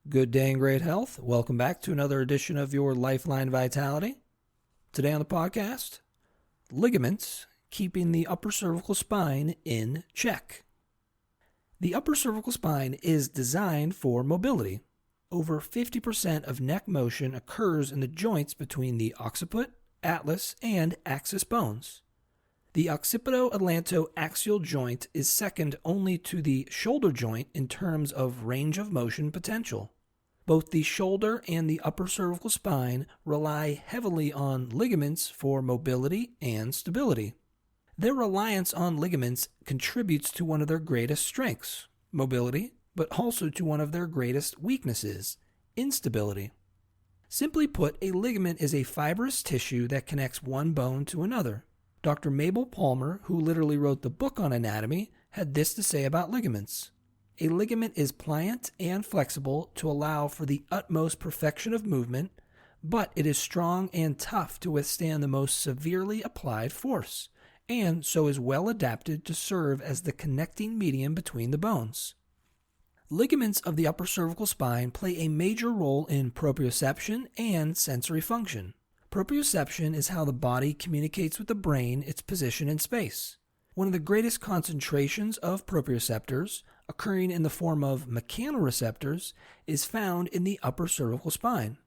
Good day and great health. Welcome back to another edition of your Lifeline Vitality. Today on the podcast, ligaments keeping the upper cervical spine in check. The upper cervical spine is designed for mobility. Over 50% of neck motion occurs in the joints between the occiput, atlas, and axis bones. The occipito-atlanto-axial joint is second only to the shoulder joint in terms of range of motion potential. Both the shoulder and the upper cervical spine rely heavily on ligaments for mobility and stability. Their reliance on ligaments contributes to one of their greatest strengths, mobility, but also to one of their greatest weaknesses, instability. Simply put, a ligament is a fibrous tissue that connects one bone to another. Dr. Mabel Palmer, who literally wrote the book on anatomy, had this to say about ligaments. A ligament is pliant and flexible to allow for the utmost perfection of movement, but it is strong and tough to withstand the most severely applied force, and so is well adapted to serve as the connecting medium between the bones. Ligaments of the upper cervical spine play a major role in proprioception and sensory function. Proprioception is how the body communicates with the brain its position in space. One of the greatest concentrations of proprioceptors, occurring in the form of mechanoreceptors, is found in the upper cervical spine.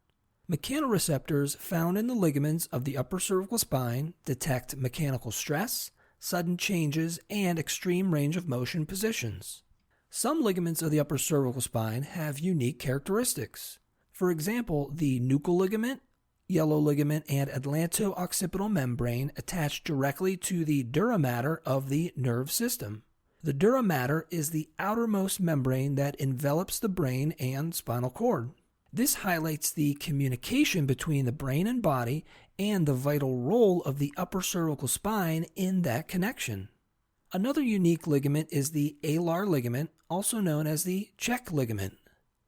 Mechanoreceptors found in the ligaments of the upper cervical spine detect mechanical stress, sudden changes, and extreme range of motion positions. Some ligaments of the upper cervical spine have unique characteristics. For example, the nuchal ligament, yellow ligament, and atlanto-occipital membrane attach directly to the dura mater of the nerve system. The dura mater is the outermost membrane that envelops the brain and spinal cord. This highlights the communication between the brain and body and the vital role of the upper cervical spine in that connection. Another unique ligament is the alar ligament, also known as the check ligament.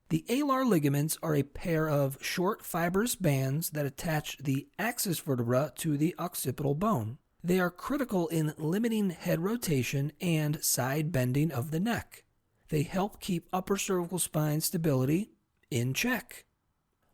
The alar ligaments are a pair of short fibrous bands that attach the axis vertebra to the occipital bone. They are critical in limiting head rotation and side bending of the neck. They help keep upper cervical spine stability in check.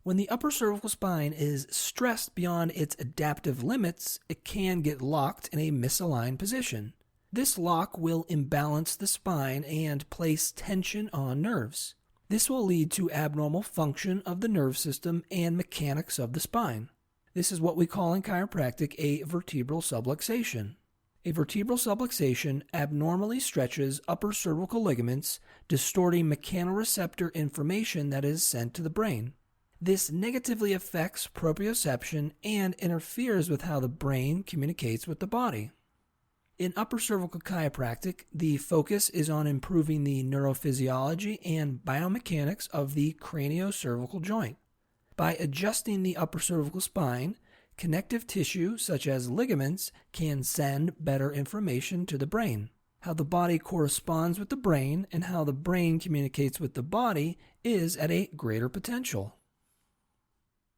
When the upper cervical spine is stressed beyond its adaptive limits, it can get locked in a misaligned position. This lock will imbalance the spine and place tension on nerves. This will lead to abnormal function of the nerve system and mechanics of the spine. This is what we call in chiropractic a vertebral subluxation. A vertebral subluxation abnormally stretches upper cervical ligaments, distorting mechanoreceptor information that is sent to the brain. This negatively affects proprioception and interferes with how the brain communicates with the body. In upper cervical chiropractic, the focus is on improving the neurophysiology and biomechanics of the craniocervical joint. By adjusting the upper cervical spine, connective tissue such as ligaments can send better information to the brain. How the body corresponds with the brain and how the brain communicates with the body is at a greater potential.